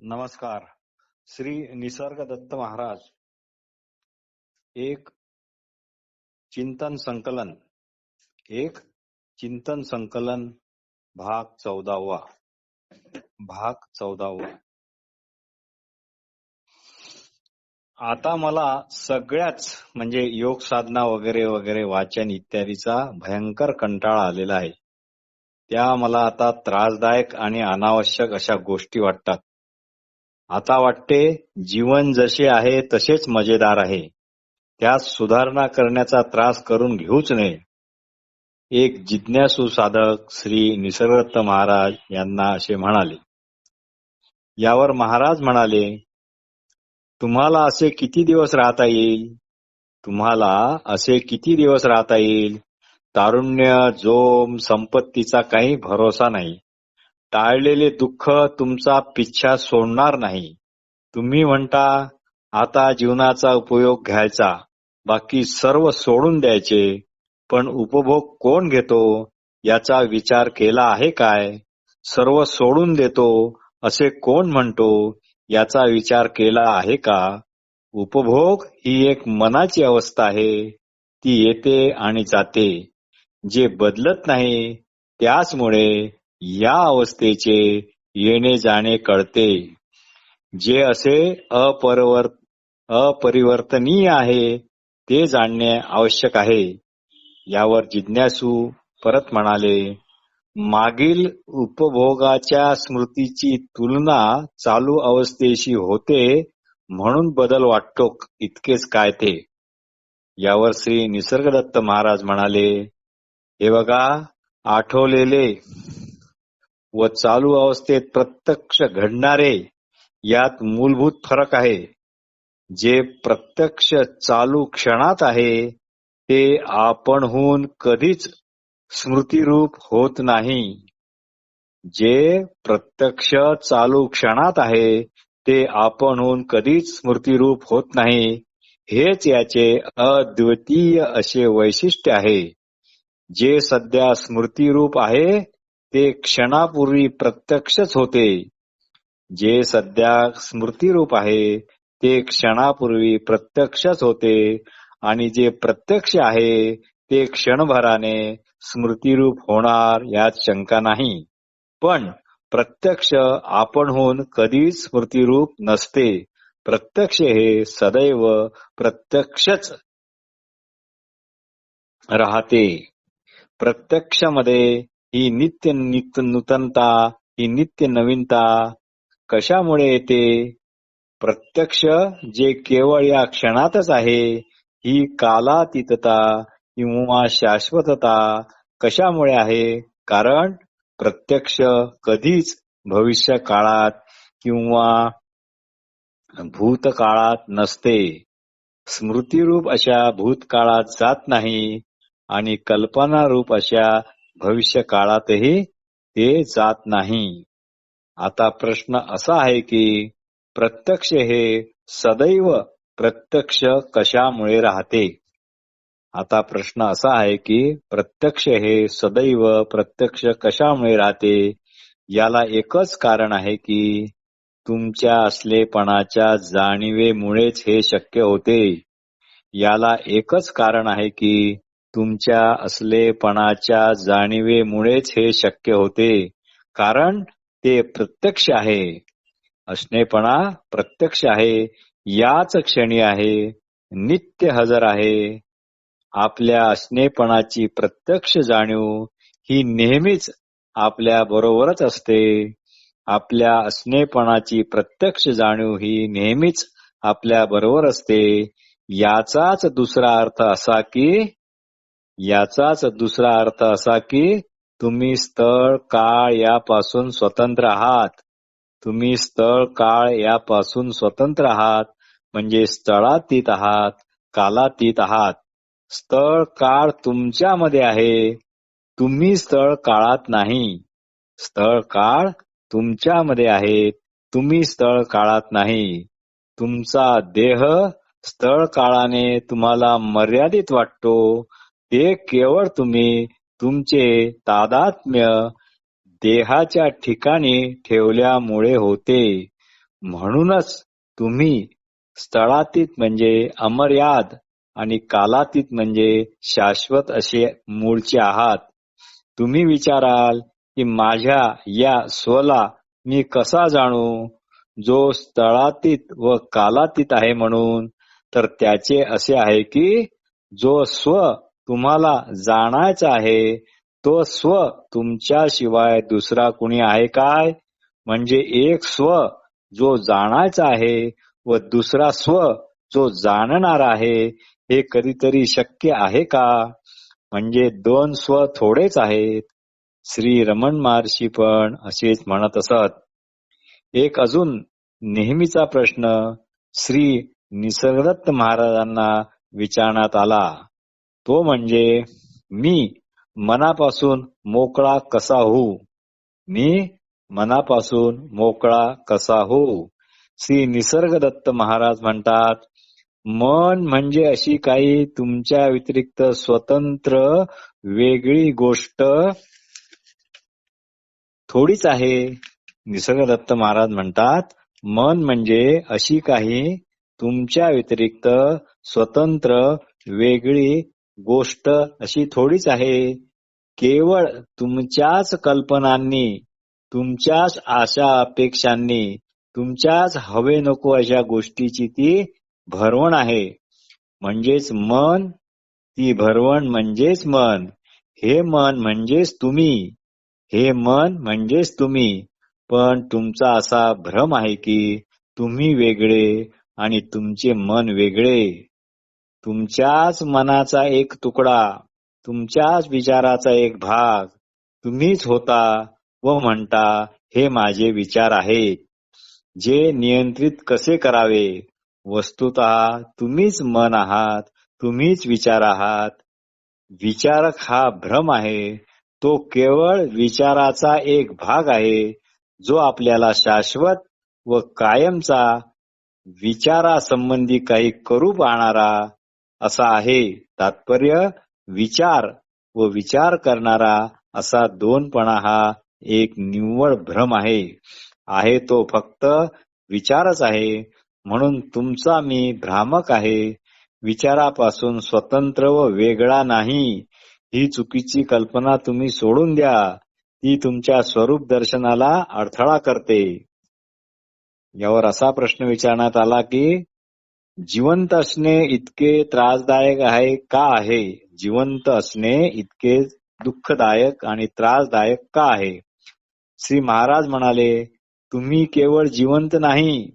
नमस्कार. श्री निसर्ग दत्त महाराज. एक चिंतन संकलन भाग 14. आता मला सगळ्याच म्हणजे योग साधना वगैरे वगैरे वाचन इत्यादीचा भयंकर कंटाळा आलेला आहे. त्या मला आता त्रासदायक आणि अनावश्यक अशा गोष्टी वाटतात. आता वाटते जीवन जसे आहे तसेच मजेदार आहे, त्यात सुधारणा करण्याचा त्रास करून घेऊच नये. एक जिज्ञासू साधक श्री निसर्गदत्त महाराज यांना असे म्हणाले. यावर महाराज म्हणाले, तुम्हाला असे किती दिवस राहता येईल? तारुण्य, जोम, संपत्तीचा काही भरोसा नाही. टाळलेले दुःख तुमचा पिच्छा सोडणार नाही. तुम्ही म्हणता आता जीवनाचा उपयोग घ्यायचा, बाकी सर्व सोडून द्यायचे. पण उपभोग कोण घेतो याचा विचार केला आहे काय? सर्व सोडून देतो असे कोण म्हणतो याचा विचार केला आहे का? उपभोग ही एक मनाची अवस्था आहे. ती येते आणि जाते. जे बदलत नाही त्याचमुळे या अवस्थेचे येणे जाणे कळते. जे असे अपरिवर्तनीय आहे ते जाणणे आवश्यक आहे. यावर जिज्ञासू परत म्हणाले, मागील उपभोगाच्या स्मृतीची तुलना चालू अवस्थेशी होते म्हणून बदल वाटतो, इतकेच काय ते? यावर श्री निसर्गदत्त महाराज म्हणाले, हे बघा, आठवलेले व चालू अवस्थेत प्रत्यक्ष घडणारे यात मूलभूत फरक आहे. जे प्रत्यक्ष चालू क्षणात आहे ते आपणहून कधीच स्मृतिरूप होत नाही. जे प्रत्यक्ष चालू क्षणात आहे ते आपणहून कधीच स्मृतिरूप होत नाही. हेच याचे अद्वितीय असे वैशिष्ट्य आहे. जे सध्या स्मृतिरूप आहे ते क्षणापूर्वी प्रत्यक्षच होते. जे सध्या स्मृतिरूप आहे ते क्षणापूर्वी प्रत्यक्षच होते आणि जे प्रत्यक्ष आहे ते क्षणभराने स्मृतिरूप होणार यात शंका नाही. पण प्रत्यक्ष आपणहून कधीच स्मृतिरूप नसते. प्रत्यक्ष हे सदैव प्रत्यक्षच राहते. प्रत्यक्षामध्ये ही नित्य नूतनता, ही नित्य नवीनता कशामुळे येते? प्रत्यक्ष जे केवळ या क्षणातच आहे, ही कालातीतता किंवा शाश्वतता कशामुळे आहे? कारण प्रत्यक्ष कधीच भविष्य काळात किंवा भूतकाळात नसते. स्मृतिरूप अशा भूतकाळात जात नाही आणि कल्पनारूप अशा भविष्य काळातही ते जात नाही. आता प्रश्न असा आहे की प्रत्यक्ष हे सदैव प्रत्यक्ष कशामुळे राहते? आता प्रश्न असा आहे की प्रत्यक्ष हे सदैव प्रत्यक्ष कशामुळे राहते? याला एकच कारण आहे की तुमच्या असलेपणाच्या जाणीवेमुळेच हे शक्य होते. याला एकच कारण आहे की तुमच्या असलेपणाच्या जाणीवेमुळेच हे शक्य होते. कारण ते प्रत्यक्ष आहे. असणेपणा प्रत्यक्ष आहे, याच क्षणी आहे, नित्य हजर आहे. आपल्या असणेपणाची प्रत्यक्ष जाणीव ही नेहमीच आपल्या बरोबरच असते. आपल्या असणेपणाची प्रत्यक्ष जाणीव ही नेहमीच आपल्या बरोबर असते. याचाच दुसरा अर्थ असा की तुम्ही स्थळ काळ यापासून स्वतंत्र आहात. तुम्ही स्थळ काळ यापासून स्वतंत्र आहात म्हणजे स्थळातीत आहात, कालातीत आहात. स्थळ काळ तुमच्यामध्ये आहे, तुम्ही स्थळ काळात नाही. स्थळ काळ तुमच्यामध्ये आहे, तुम्ही स्थळ काळात नाही. तुमचा देह स्थळ काळाने तुम्हाला मर्यादित वाटतो, ते केवळ तुम्ही तुमचे तादात्म्य देहाच्या ठिकाणी ठेवल्यामुळे होते. म्हणूनच तुम्ही स्थळातीत म्हणजे अमर्याद आणि कालातीत म्हणजे शाश्वत असे मूळचे आहात. तुम्ही विचाराल की माझ्या या स्वला मी कसा जाणू, जो स्थळातीत व कालातीत आहे म्हणून? तर त्याचे असे आहे की जो स्व तुम्हाला जाणायचा आहे तो स्व तुमच्याशिवाय दुसरा कुणी आहे काय? म्हणजे एक स्व जो जाणायचा आहे व दुसरा स्व जो जाणणार आहे, हे कधीतरी शक्य आहे का? म्हणजे दोन स्व थोडेच आहेत. श्री रमण महर्षी पण असेच म्हणत असत. एक अजून नेहमीचा प्रश्न श्री निसर्गदत्त महाराजांना विचारण्यात आला. तो म्हणजे मी मनापासून मोकळा कसा होऊ? मी मनापासून मोकळा कसा होऊ? श्री निसर्गदत्त महाराज म्हणतात, मन म्हणजे अशी काही तुमच्या व्यतिरिक्त स्वतंत्र वेगळी गोष्ट थोडीच आहे. निसर्गदत्त महाराज म्हणतात, मन म्हणजे अशी काही तुमच्या व्यतिरिक्त स्वतंत्र वेगळी गोष्ट अशी थोडीच आहे. केवळ तुमच्याच कल्पनांनी, तुमच्याच आशा अपेक्षांनी, तुमच्याच हवे नको अशा गोष्टीची ती भरवण आहे. म्हणजेच मन, ती भरवण म्हणजेच मन. हे मन म्हणजेच तुम्ही. हे मन म्हणजेच तुम्ही. पण तुमचा असा भ्रम आहे की तुम्ही वेगळे आणि तुमचे मन वेगळे. तुमच्याच मनाचा एक तुकडा, तुमच्याच विचाराचा एक भाग तुम्हीच होता व म्हणता हे माझे विचार आहेत, जे नियंत्रित कसे करावे. वस्तुतः तुम्हीच मन आहात, तुम्हीच विचार आहात. विचारक हा भ्रम आहे. तो केवळ विचाराचा एक भाग आहे, जो आपल्याला शाश्वत व कायमचा विचारासंबंधी काही करू पाहणारा असा आहे. तात्पर्य विचार व विचार करणारा असा दोनपणा हा एक निव्वळ भ्रम आहे. आहे तो फक्त विचारच आहे. म्हणून तुमचा मी भ्रामक आहे, विचारापासून स्वतंत्र व वेगळा नाही. ही चुकीची कल्पना तुम्ही सोडून द्या. ती तुमच्या स्वरूप दर्शनाला अडथळा करते. यावर असा प्रश्न विचारण्यात आला की जिवंत असणे इतके त्रासदायक आहे का आहे? जिवंत असणे इतके दुःखदायक आणि त्रासदायक का आहे? श्री महाराज म्हणाले, तुम्ही केवळ जिवंत नाही,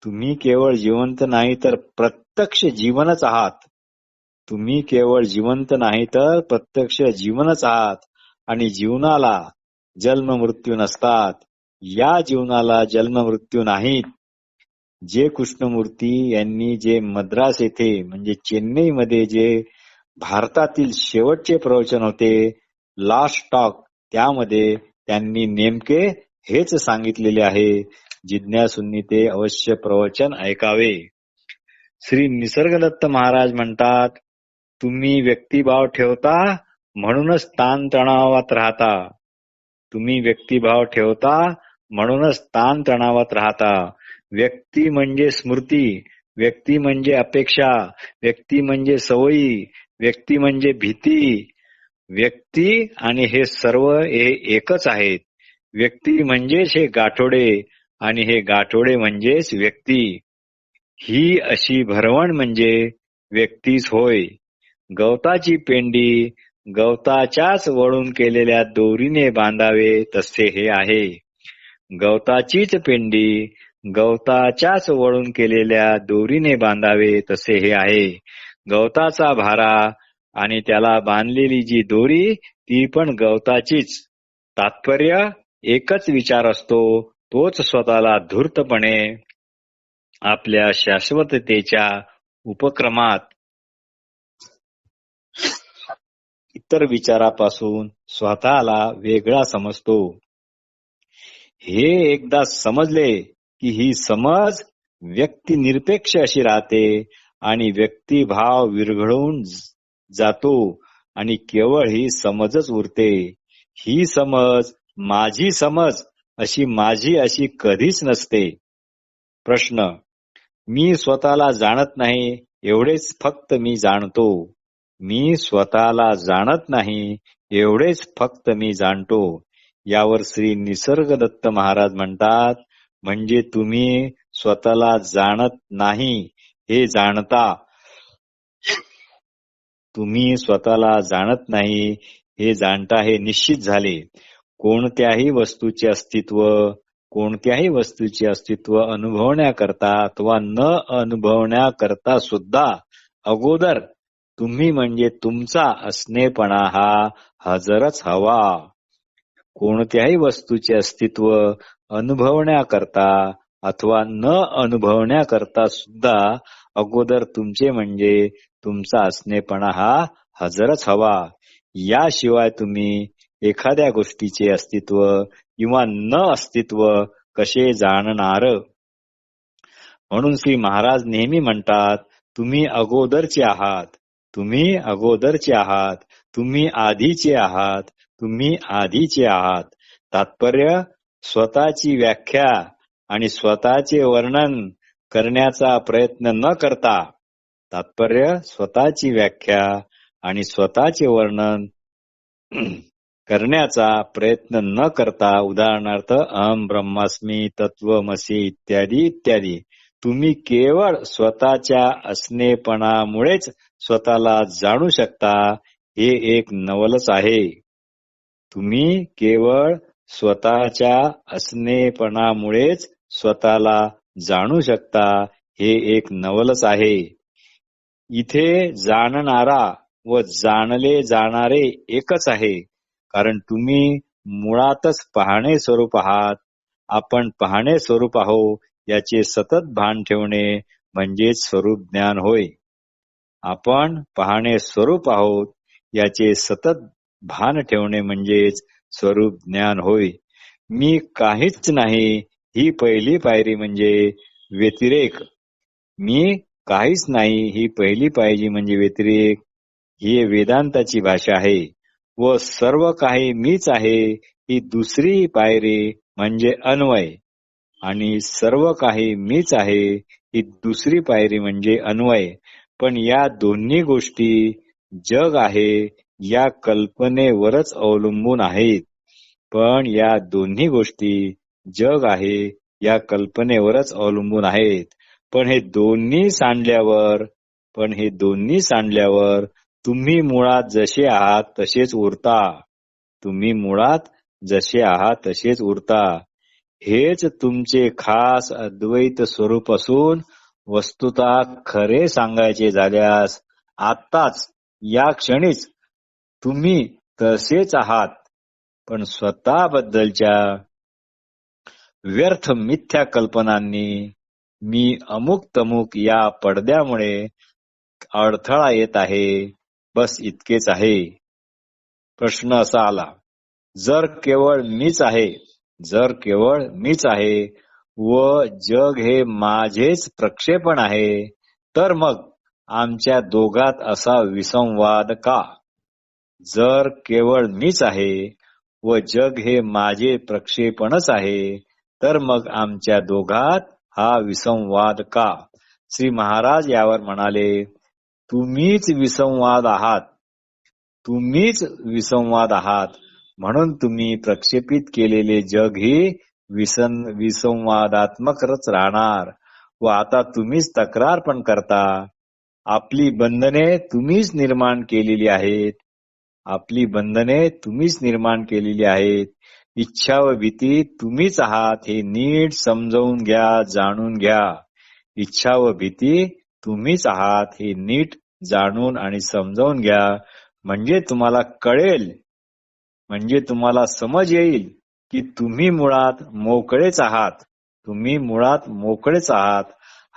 तुम्ही केवळ जिवंत नाही तर प्रत्यक्ष जीवनच आहात. तुम्ही केवळ जिवंत नाही तर प्रत्यक्ष जीवनच आहात. आणि जीवनाला जन्म मृत्यू नसतात. या जीवनाला जन्म मृत्यू नाहीत. जे कृष्णमूर्ती यांनी जे मद्रास येथे म्हणजे चेन्नईमध्ये जे भारतातील शेवटचे प्रवचन होते, लास्ट टॉक, त्यामध्ये त्यांनी नेमके हेच सांगितलेले आहे. जिज्ञासूंनी ते अवश्य प्रवचन ऐकावे. श्री निसर्गदत्त महाराज म्हणतात, तुम्ही व्यक्तिभाव ठेवता म्हणूनच ताणतणावात राहता. तुम्ही व्यक्तिभाव ठेवता म्हणूनच ताणतणावात राहता. व्यक्ती म्हणजे स्मृती, व्यक्ती म्हणजे अपेक्षा, व्यक्ती म्हणजे सवयी, व्यक्ती म्हणजे भीती. व्यक्ती आणि हे सर्व हे एकच आहेत. व्यक्ती म्हणजेच हे गाठोडे आणि हे गाठोडे म्हणजेच व्यक्ती. ही अशी भरवण म्हणजे व्यक्तीच होय. गवताची पेंडी गवताच्याच वळून केलेल्या दोरीने बांधावे तसे हे आहे. गवताचीच पेंडी गवताच्याच वळून केलेल्या दोरीने बांधावे तसे हे आहे. गवताचा भारा आणि त्याला बांधलेली जी दोरी ती पण गवताचीच. तात्पर्य एकच विचार असतो, तोच स्वतःला धूर्तपणे आपल्या शाश्वततेच्या उपक्रमात इतर विचारापासून स्वतःला वेगळा समजतो. हे एकदा समजले की ही समज व्यक्तिनिरपेक्ष अशी राहते आणि व्यक्तिभाव विरघळून जातो आणि केवळ ही समजच उरते. ही समज माझी समज अशी माझी अशी कधीच नसते. प्रश्न. मी स्वतःला जाणत नाही एवढेच फक्त मी जाणतो. मी स्वतःला जाणत नाही एवढेच फक्त मी जाणतो. यावर श्री निसर्गदत्त महाराज म्हणतात, म्हणजे तुम्ही स्वतःला जाणत नाही हे जाणता. तुम्ही स्वतःला जाणत नाही हे जाणता हे निश्चित झाले. कोणत्याही वस्तूचे अस्तित्व अनुभवण्याकरता अथवा न अनुभवण्याकरता सुद्धा अगोदर तुम्ही म्हणजे तुमचा असणेपणा हा हजरच हवा. कोणत्याही वस्तूचे अस्तित्व अनुभवण्याकरता अथवा न अनुभवण्याकरता सुद्धा अगोदर तुमचे म्हणजे तुमचा असणेपणा हा हजरच हवा. याशिवाय तुम्ही एखाद्या गोष्टीचे अस्तित्व किंवा न अस्तित्व कसे जाणणार. म्हणून श्री महाराज नेहमी म्हणतात, तुम्ही अगोदरचे आहात, तुम्ही अगोदरचे आहात, तुम्ही आधीचे आहात, तुम्ही आधीचे आहात. तात्पर्य, स्वतःची व्याख्या आणि स्वतःचे वर्णन करण्याचा प्रयत्न न करता, तात्पर्य स्वतःची व्याख्या आणि स्वतःचे वर्णन करण्याचा प्रयत्न न करता, उदाहरणार्थ अहम ब्रह्मास्मी, तत्वमसी इत्यादी इत्यादी, तुम्ही केवळ स्वतःच्या असणेपणामुळेच स्वतःला जाणू शकता. हे एक नवलच आहे. तुम्ही केवळ स्वतःच्या असणेपणामुळेच स्वतःला जाणू शकता. हे एक नवलच आहे. इथे जाणणारा व जाणले जाणारे एकच आहे. कारण तुम्ही मुळातच पाहणे स्वरूप आहात. आपण पाहणे स्वरूप आहो याचे सतत भान ठेवणे म्हणजेच स्वरूप ज्ञान होय. आपण पाहणे स्वरूप आहोत याचे सतत भान ठेवणे म्हणजेच स्वरूप ज्ञान होय. मी काहीच नाही ही पहिली पायरी म्हणजे व्यतिरेक. मी काहीच नाही ही पहिली पायरी म्हणजे व्यतिरेक. ही वेदांताची भाषा आहे. व सर्व काही मीच आहे ही दुसरी पायरी म्हणजे अन्वय. आणि सर्व काही मीच आहे ही दुसरी पायरी म्हणजे अन्वय. पण या दोन्ही गोष्टी जग आहे या कल्पनेवरच अवलंबून आहेत. पण या दोन्ही गोष्टी जग आहे या कल्पनेवरच अवलंबून आहेत. पण हे दोन्ही सांडल्यावर तुम्ही मुळात जसे आहात तसेच उरता. तुम्ही मुळात जसे आहात तसेच उरता. हेच तुमचे खास अद्वैत स्वरूप असून वस्तुतः खरे सांगायचे झाल्यास आत्ताच या क्षणीच तुम्ही तसेच आहात. पण स्वतःबद्दलच्या व्यर्थ मिथ्या कल्पनांनी मी अमुक तमुक या पडद्यामुळे अडथळा येत आहे. बस इतकेच आहे. प्रश्न असा आला, जर केवळ मीच आहे व जग हे माझेच प्रक्षेपण आहे, तर मग आमच्या दोघात असा विसंवाद का? जर केवळ मीच आहे व जग हे माझे प्रक्षेपणच आहे, तर मग आमच्या दोघात हा विसंवाद का? श्री महाराज यावर म्हणाले, तुम्हीच विसंवाद आहात. म्हणून तुम्ही प्रक्षेपित केलेले जग ही विसंवादात्मकच राहणार. व आता तुम्हीच तक्रार पण करता. आपली बंधने तुम्हीच निर्माण केलेली आहेत. इच्छा व भीती तुम्हीच आहात हे नीट समजावून घ्या, जाणून घ्या. इच्छा व भीती तुम्हीच आहात हे नीट जाणून आणि समजावून घ्या. म्हणजे तुम्हाला कळेल, म्हणजे तुम्हाला समज येईल की तुम्ही मुळात मोकळेच आहात.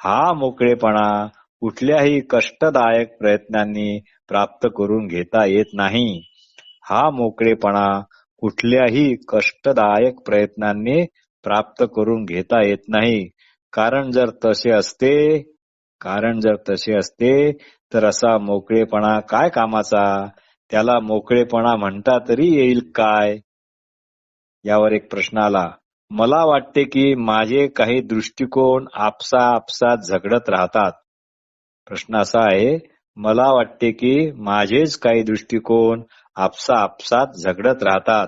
हा मोकळेपणा कुठल्याही कष्टदायक प्रयत्नांनी प्राप्त करून घेता येत नाही. कारण जर तसे असते तर असा मोकळेपणा काय कामाचा? त्याला मोकळेपणा म्हणता तरी येईल काय? यावर एक प्रश्न आला. मला वाटते की माझे काही दृष्टिकोन आपसात झगडत राहतात. प्रश्न असा आहे, मला वाटते की माझेच काही दृष्टिकोन आपसात झगडत राहतात.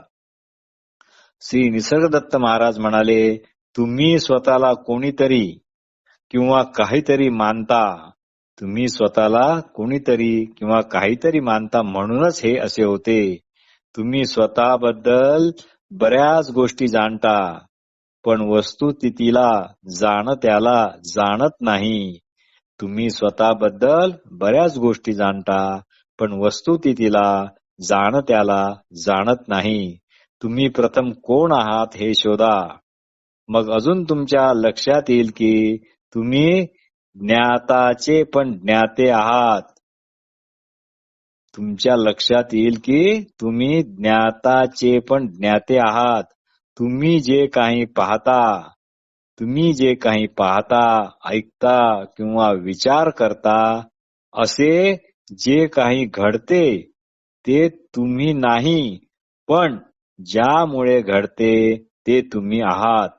श्री निसर्गदत्त महाराज म्हणाले, तुम्ही स्वतःला कोणीतरी किंवा काहीतरी मानता. तुम्ही स्वतःला कोणीतरी किंवा काहीतरी मानता म्हणूनच हे असे होते. तुम्ही स्वतःबद्दल बऱ्याच गोष्टी जाणता, पण वस्तुस्थितीला त्याला जाणत नाही. तुम्ही स्वतःबद्दल बऱ्याच गोष्टी जाणता, पण वस्तुस्थितीला त्याला जाणत नाही. तुम्ही प्रथम कोण आहात हे शोधा. मग अजून तुमच्या लक्षात येईल की तुम्ही ज्ञाताचे पण ज्ञाते आहात. तुमच्या लक्षात येईल की तुम्ही ज्ञाताचे पण ज्ञाते आहात. तुम्ही जे काही पाहता, ऐकता किंवा विचार करता, असे जे काही घडते ते तुम्ही नाही, पण ज्यामुळे घडते ते तुम्ही आहात.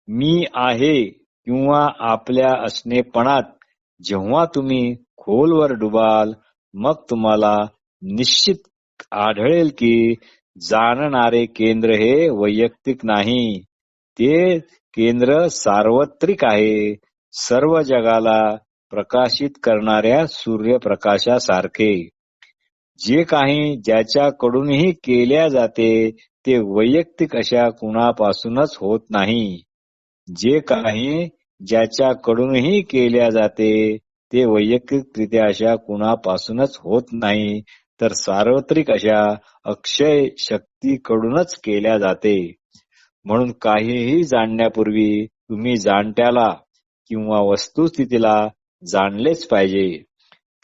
मी आहे किंवा आपल्या असणेपणात जेव्हा तुम्ही खोलवर डुबाल, मग तुम्हाला निश्चित आढळेल की जाणणारे केंद्र हे वैयक्तिक नाही, ते केंद्र सार्वत्रिक आहे, सर्व जगाला प्रकाशित करणाऱ्या सूर्यप्रकाशासारखे. जे काही ज्याच्याकडूनही केल्या जाते ते वैयक्तिक अशा कुणापासूनच होत नाही. जे काही ज्याच्याकडूनही केल्या जाते ते वैयक्तिकरित्या अशा कुणापासूनच होत नाही, तर सार्वत्रिक अशा अक्षय शक्तीकडूनच केल्या जाते. म्हणून काहीही जाणण्यापूर्वी तुम्ही जाणत्याला किंवा वस्तुस्थितीला जाणलेच पाहिजे.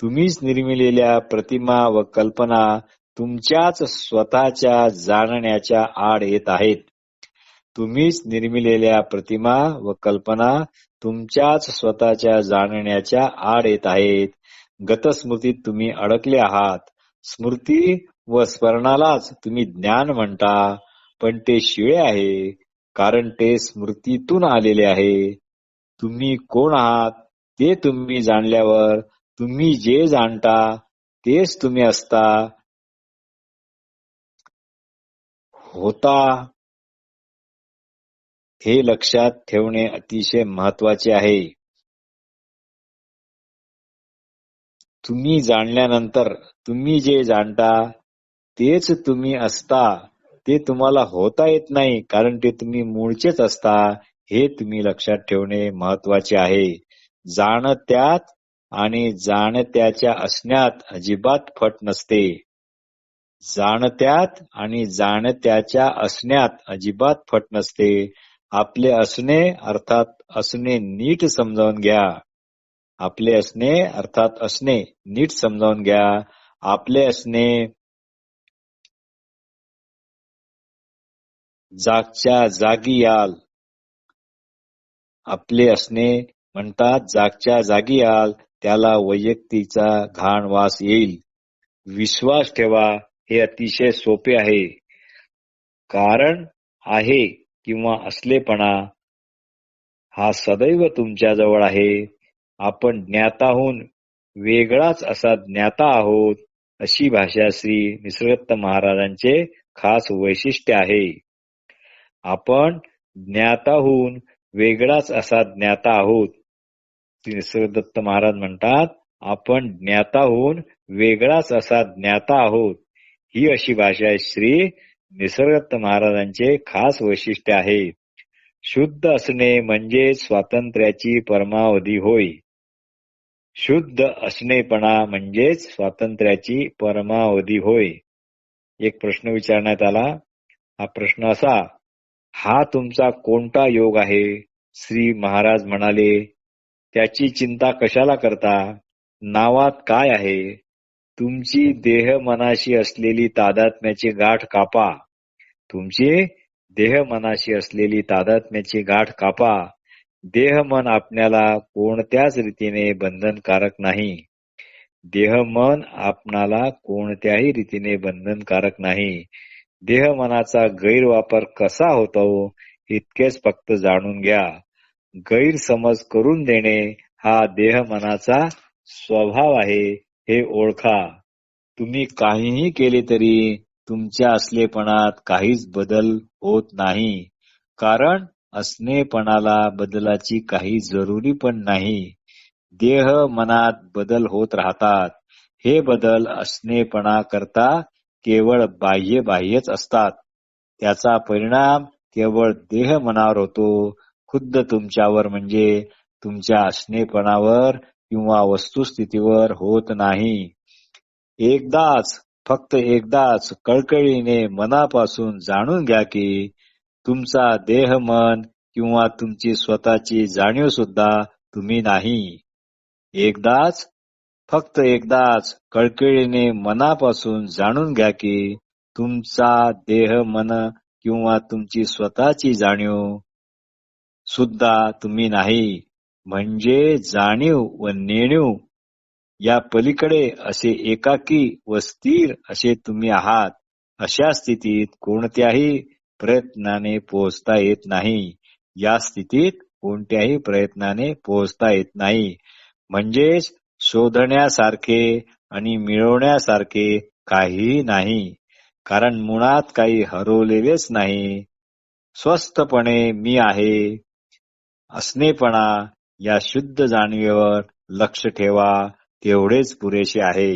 तुम्हीच निर्मिलेल्या प्रतिमा व कल्पना तुमच्याच स्वतःच्या जाणण्याच्या आड येत आहेत. तुम्हीच निर्मिलेल्या प्रतिमा व कल्पना तुमच्याच स्वतःच्या जाणण्याच्या आड येत आहेत. गतस्मृतीत तुम्ही अडकले आहात. स्मृती व स्मरणालाच तुम्ही ज्ञान म्हणता, पण ते शिळे आहे, कारण ते स्मृतीतून आलेले आहे. तुम्ही कोण आहात ते तुम्ही जाणल्यावर तुम्ही जे जाणता तेच तुम्ही असता, होता. हे लक्षात ठेवणे अतिशय महत्वाचे आहे. तुम्ही जाणल्यानंतर तुम्ही जे जाणता तेच तुम्ही असता. ते तुम्हाला होता येत नाही, कारण ते तुम्ही मूळचेच असता. हे तुम्ही लक्षात ठेवणे महत्वाचे आहे. जाणत्यात आणि जाणत्याच्या असण्यात अजिबात फट नसते. जाणत्यात आणि जाणत्याच्या असण्यात अजिबात फट नसते. आपले असणे अर्थात असणे नीट समजावून घ्या. आपले असणे अर्थात असणे नीट समजावून घ्या. आपले असणे जागच्या जागी याल. आपले असणे म्हणतात जागच्या जागी याल, त्याला वैयक्तीचा घाण वास येईल. विश्वास ठेवा, हे अतिशय सोपे आहे. कारण आहे किंवा असलेपणा हा सदैव तुमच्याजवळ आहे. आपण ज्ञाताहून वेगळाच असा ज्ञाता आहोत, अशी भाषा श्री निसर्गदत्त महाराजांचे खास वैशिष्ट्य आहे. आपण ज्ञाताहून वेगळाच असा ज्ञाता आहोत. श्री निसर्गदत्त महाराज म्हणतात, आपण ज्ञाताहून वेगळाच असा ज्ञाता आहोत. ही अशी भाषा श्री निसर्गदत्त महाराजांचे खास वैशिष्ट्य आहे. शुद्ध असणे म्हणजे स्वातंत्र्याची परमावधी होय. शुद्ध असणेपणा म्हणजेच स्वातंत्र्याची परमावधी होय. एक प्रश्न विचारण्यात आला. हा प्रश्न असा, हा तुमचा कोणता योग आहे? श्री महाराज म्हणाले, त्याची चिंता कशाला करता? नावात काय आहे? तुमची देह मनाशी असलेली तादात्म्याची गाठ कापा. तुमची देह मनाशी असलेली तादात्म्याची गाठ कापा. देह मन आपल्याला कोणत्याच रीतीने बंधनकारक नाही. देह मन आपणाला कोणत्याही रीतीने बंधनकारक नाही. देह मनाचा गैरवापर कसा होतो इतकेच फक्त जाणून घ्या. गैरसमज करून देणे हा देह मनाचा स्वभाव आहे हे ओळखा. तुम्ही काहीही केले तरी तुमच्या असलेपणात काहीच बदल होत नाही. कारण असणेपणाला बदलाची काही जरुरी पण नाही. देह मनात बदल होत राहतात. हे बदल असणेपणा करता केवळ बाह्यच असतात. त्याचा परिणाम केवळ देह मनावर होतो. खुद्द तुमच्यावर म्हणजे तुमच्या असणेपणावर किंवा वस्तुस्थितीवर होत नाही. एकदाच, फक्त एकदाच कळकळीने मनापासून जाणून घ्या की तुमचा देह मन किंवा तुमची स्वतःची जाणीव सुद्धा तुम्ही नाही. एकदाच, फक्त एकदाच कळकळीने मनापासून जाणून घ्या की तुमचा देह मन किंवा तुमची स्वतःची जाणीव सुद्धा तुम्ही नाही. म्हणजे जाणीव व नेणीव या पलीकडे असे एकाकी व स्थिर असे तुम्ही आहात. अशा स्थितीत कोणत्याही प्रयत्नाने पोहोचता येत नाही. या स्थितीत कोणत्याही प्रयत्नाने पोहोचता येत नाही. म्हणजेच शोधण्यासारखे आणि मिळवण्यासारखे काहीही नाही. कारण मुळात काही हरवलेलेच नाही. स्वस्थपणे मी आहे असणेपणा या शुद्ध जाणीवेवर लक्ष ठेवा. तेवढेच पुरेसे आहे.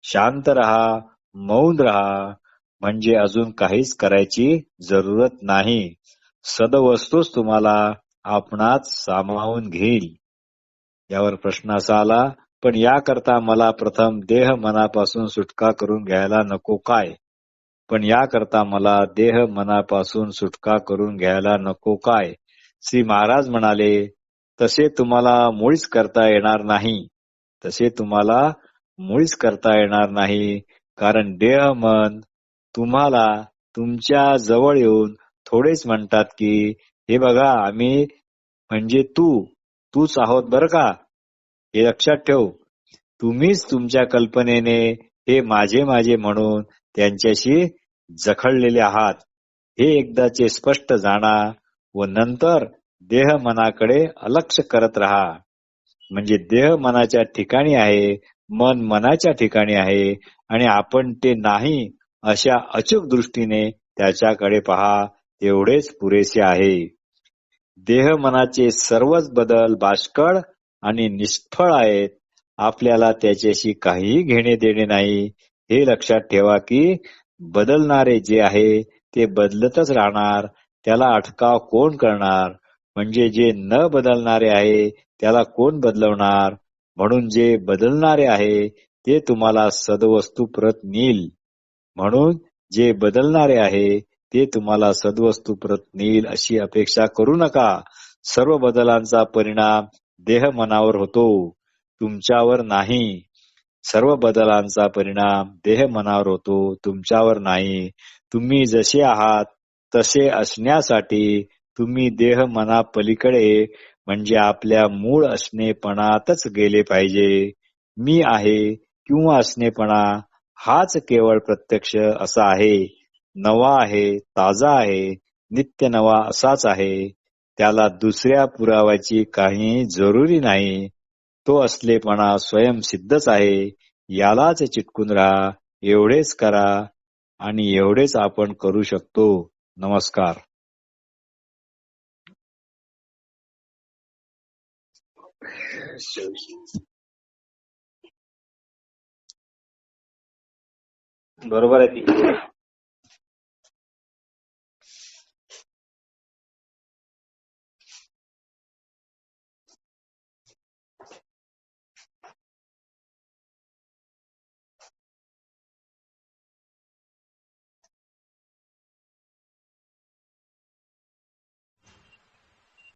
शांत रहा, मौन रहा, म्हणजे अजून काहीच करायची जरूरत नाही. सदवस्तूच तुम्हाला आपणात सामावून घेईल. यावर प्रश्न असा आला, पण याकरता मला प्रथम देह मनापासून सुटका करून घ्यायला नको काय? पण याकरता मला देह मनापासून सुटका करून घ्यायला नको काय? श्री महाराज म्हणाले, तसे तुम्हाला मुळीच करता येणार नाही. तसे तुम्हाला मुळीच करता येणार नाही. कारण देह मन तुम्हाला तुमच्या जवळ येऊन थोडेच म्हणतात की हे बघा आम्ही म्हणजे तूच आहोत बरं का. हे लक्षात ठेव. तुम्हीच तुमच्या कल्पनेने हे माझे माझे म्हणून त्यांच्याशी जखडलेले आहात. हे एकदाचे स्पष्ट जाणा व नंतर देह मनाकडे अलक्ष करत राहा. म्हणजे देह मनाच्या ठिकाणी आहे, मन मनाच्या ठिकाणी आहे आणि आपण ते नाही अशा अचूक दृष्टीने त्याच्याकडे पहा. तेवढेच पुरेसे आहे. देह मनाचे सर्वच बदल बाष्कळ आणि निष्फळ आहेत. आपल्याला त्याच्याशी काहीही घेणे देणे नाही. हे लक्षात ठेवा की बदलणारे जे आहे ते बदलतच राहणार. त्याला अटकाव कोण करणार? म्हणजे जे न बदलणारे आहे त्याला कोण बदलवणार? म्हणून जे बदलणारे आहे ते तुम्हाला सदवस्तू परत नेईल. म्हणून जे बदलणारे आहे ते तुम्हाला सद्वस्तू परत नेईल अशी अपेक्षा करू नका. सर्व बदलांचा परिणाम देह मनावर होतो, तुमच्यावर नाही. सर्व बदलांचा परिणाम देह मनावर होतो, तुमच्यावर नाही. तुम्ही जसे आहात तसे असण्यासाठी तुम्ही देह मना पलीकडे म्हणजे आपल्या मूळ असणेपणातच गेले पाहिजे. मी आहे किंवा असणेपणा हाच केवळ प्रत्यक्ष असा आहे. नवा आहे, ताजा आहे, नित्य नवा असाच आहे. त्याला दुसऱ्या पुराव्याची काही जरुरी नाही. तो असलेपणा स्वयंसिद्धच आहे. यालाच चिटकून राहा. एवढेच करा आणि एवढेच आपण करू शकतो. नमस्कार. बरोबर आहे ती.